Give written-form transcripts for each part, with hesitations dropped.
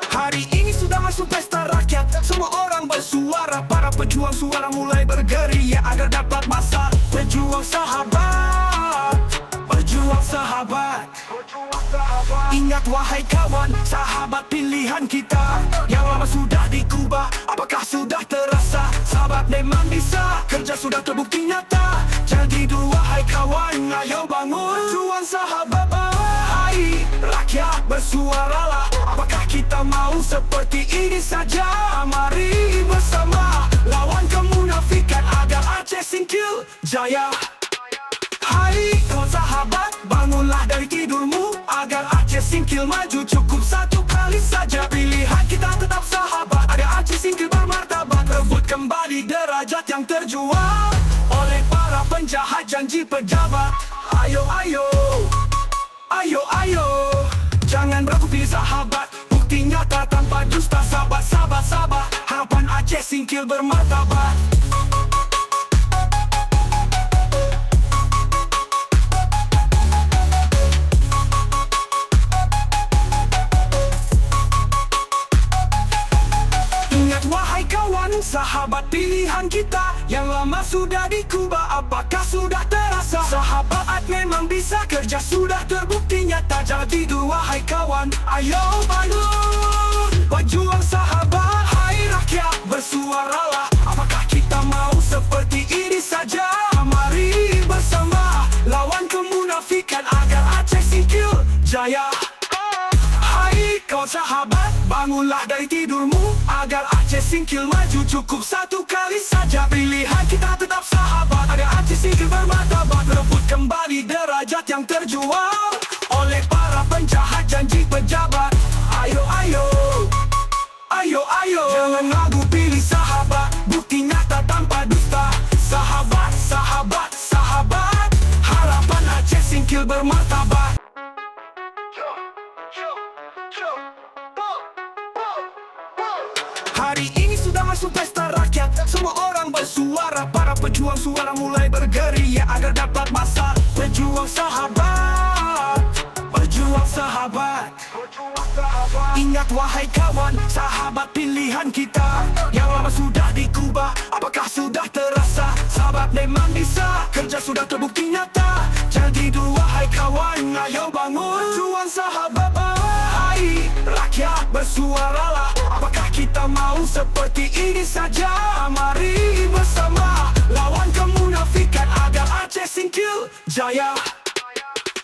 Hari ini sudah masuk pesta rakyat, semua orang bersuara. Para pejuang suara mulai bergeria agar dapat masuk. Pejuang sahabat, pejuang sahabat. Ingat wahai kawan, sahabat pilihan kita yang lama sudah dikubah. Apakah sudah terasa? Sahabat memang bisa, kerja sudah terbukti nyata. Jadi dulu wahai kawan, ayo bangun. Pejuang sahabat, hai rakyat bersuaralah. Apakah kita mau seperti ini saja? Mari bersama lawan kemunafikan agar Aceh singkil jaya. Hai kawan sahabat, bangunlah dari tidurmu agar Aceh singkil maju. Cukup satu kali saja, pilihan kita tetap sahabat agar Aceh singkil bermartabat. Rebut kembali derajat yang terjual oleh para penjahat janji pejabat. Ayo, ayo, ayo, ayo, jangan ragu pilih sahabat. Bukti nyata tanpa dusta. Sabar, sabar, sabar, harapan Aceh singkil bermartabat. Wahai kawan, sahabat pilihan kita yang lama sudah dikubah. Apakah sudah terasa? Sahabat memang bisa, kerja sudah terbukti nyata. Jadi dulu wahai kawan, ayo bangun. Pejuang sahabat, hai rakyat bersuaralah. Apakah kita mau seperti ini saja? Mari bersama lawan kemunafikan agar Aceh singkil jaya. Hai kawan sahabat, bangunlah dari tidurmu agar Aceh singkil maju. Cukup satu kali saja, pilihan kita tetap sahabat agar Aceh singkil bermartabat. Rebut kembali derajat yang terjual oleh para penjahat janji pejabat. Ayo, ayo, ayo, ayo, jangan ragu pilih sahabat. Bukti nyata tanpa dusta. Sahabat, sahabat, sahabat, harapan Aceh singkil bermartabat. Hari ini sudah masuk pesta rakyat, semua orang bersuara. Para pejuang suara mulai bergeria agar dapat masuk. Pejuang sahabat, pejuang sahabat. Ingat wahai kawan, sahabat pilihan kita yang lama sudah dikubah. Apakah sudah terasa? Sahabat memang bisa, kerja sudah terbukti nyata. Jadi dulu wahai kawan, ayo bangun. Pejuang sahabat, hai rakyat bersuaralah. Apakah kita mau seperti ini saja? Mari bersama lawan kemunafikan agar Aceh singkil jaya.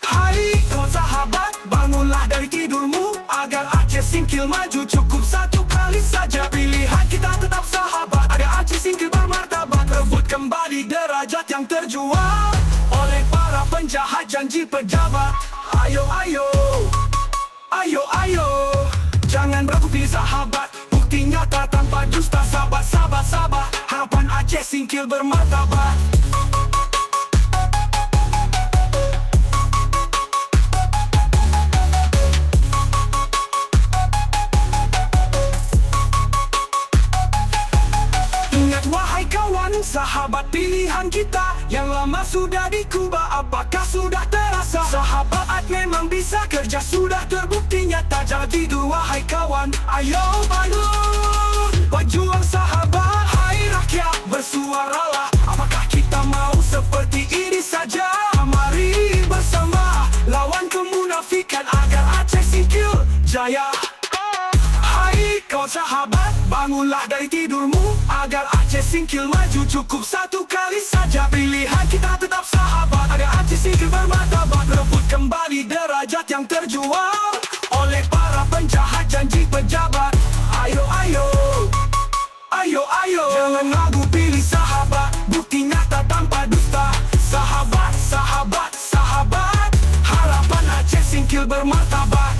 Hai kawan sahabat, bangunlah dari tidurmu agar Aceh singkil maju. Cukup satu kali saja, pilihan kita tetap sahabat agar Aceh singkil bermartabat. Rebut kembali derajat yang terjual oleh para penjahat janji pejabat. Ayo, ayo, ayo, ayo, jangan ragu pilih sahabat. Bukti nyata tanpa dusta. Sabar, sabar, sabar, harapan Aceh singkil bermartabat. Ingat wahai kawan, sahabat pilihan kita yang lama sudah dikubah. Apakah sudah terasa? Sahabat memang bisa, kerja sudah terbukti nyata. Jadi dulu wahai kawan, ayo bangun. Pejuang sahabat, hai rakyat bersuaralah. Apakah kita mau seperti ini saja? Mari bersama lawan kemunafikan agar Aceh singkil jaya. Hai kawan sahabat, bangunlah dari tidurmu agar Aceh singkil maju. Cukup satu kali saja, pilihan kita tetap sahabat agar Aceh singkil bermartabat. Rebut kembali derajat yang terjual oleh para penjahat janji pejabat. Ayo, ayo, ayo, ayo, jangan ragu pilih sahabat. Bukti nyata tanpa dusta. Sahabat, sahabat, sahabat, harapan Aceh singkil bermartabat.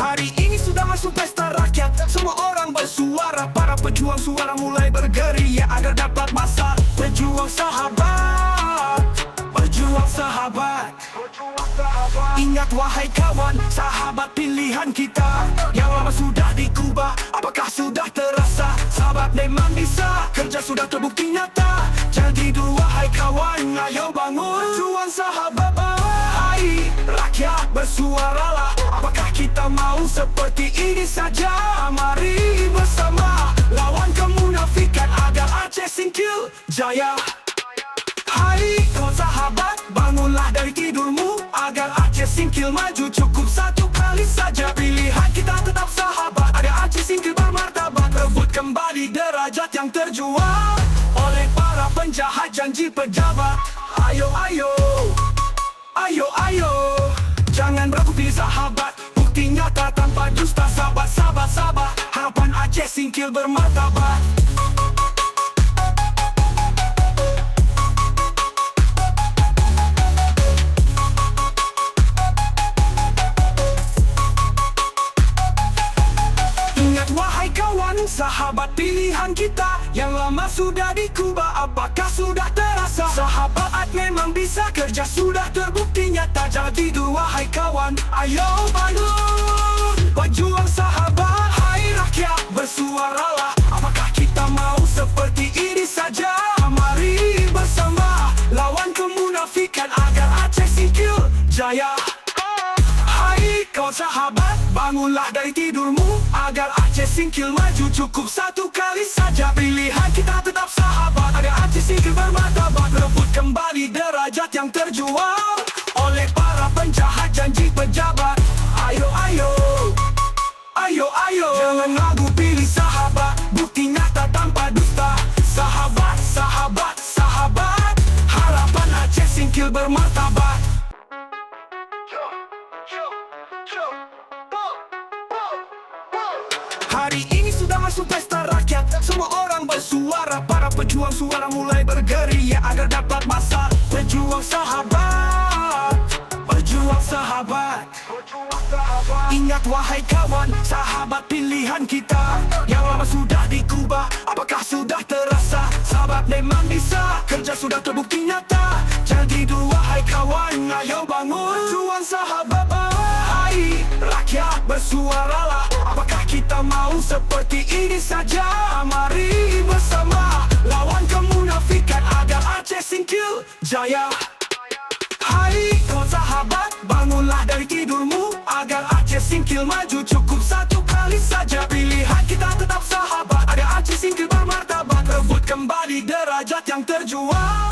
Hari ini sudah masuk pesta rakyat, semua orang bersuara. Para pejuang suara mulai bergeria agar dapat masuk. Pejuang sahabat, pejuang sahabat. Ingat wahai kawan, sahabat pilihan kita yang lama sudah dikubah. Apakah sudah terasa? Sahabat memang bisa, kerja sudah terbukti nyata. Jadi dulu wahai kawan, ayo bangun. Pejuang sahabat, Hai rakyat bersuaralah, apakah kita mau seperti ini saja? Mari bersama lawan kemunafikan agar Aceh singkil jaya. Hai kawan sahabat, bangunlah dari tidurmu agar Aceh singkil maju. Cukup satu kali saja pilihan kita tetap sahabat agar Aceh singkil bermartabat. Rebut kembali derajat yang terjual oleh para penjahat janji pejabat. Ayo ayo, ayo ayo, jangan ragu pilih sahabat. Bukti nyata tanpa dusta. Sabar sabar sabar, harapan Aceh singkil bermartabat. Wahai kawan, sahabat pilihan kita yang lama sudah dikubah, apakah sudah terasa? Sahabat memang bisa kerja, sudah terbukti nyata. Jangan tidur wahai kawan, ayo bangun, berjuang sahabat. Hai rakyat bersuaralah, apakah kita mau seperti ini saja? Mari bersama lawan kemunafikan agar Aceh singkil jaya. Hai kawan sahabat, bangunlah dari tidurmu agar Aceh singkil maju. Cukup satu kali saja pilihan kita tetap sahabat agar Aceh singkil bermartabat. Rebut kembali derajat yang terjual oleh para penjahat janji pejabat. Ayo ayo, ayo ayo, jangan ragu pilih sahabat. Bukti nyata tanpa dusta. Sahabat, sahabat, sahabat, harapan Aceh singkil bermartabat. Hari ini sudah masuk pesta rakyat, semua orang bersuara. Para pejuang suara mulai bergeria agar dapat masuk. Berjuang sahabat, berjuang sahabat. Ingat wahai kawan, sahabat pilihan kita yang lama sudah dikubah, apakah sudah terasa? Sahabat memang bisa kerja, sudah terbukti nyata. Jangan tidur wahai kawan, ayo bangun, berjuang sahabat. Hai rakyat bersuaralah, apakah kita mau seperti ini saja? Mari bersama lawan kemunafikan agar Aceh singkil jaya. Hai kawan sahabat, bangunlah dari tidurmu agar Aceh singkil maju. Cukup satu kali saja pilihan kita tetap sahabat agar Aceh singkil bermartabat. Rebut kembali derajat yang terjual